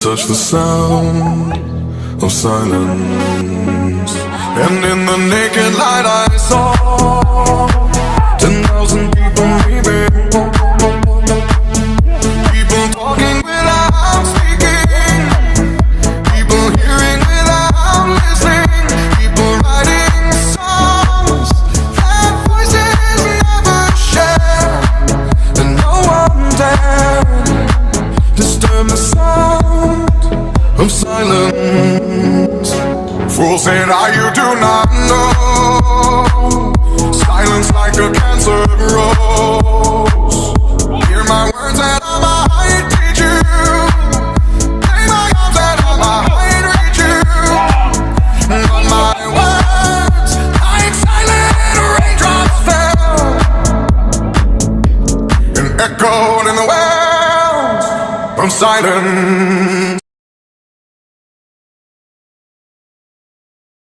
Touch the sound of silence, and in the naked light I saw 10,000 people moving, people talking without speaking, people hearing without listening, people writing songs that voices never share, and no one dared disturb the sound of silence. Fools say that you do not know. Silence like a cancer grows. Hear my words and I might teach you. Play my arms and I might reach you. But my words, like silent raindrops fell and echoed in the wells from silence.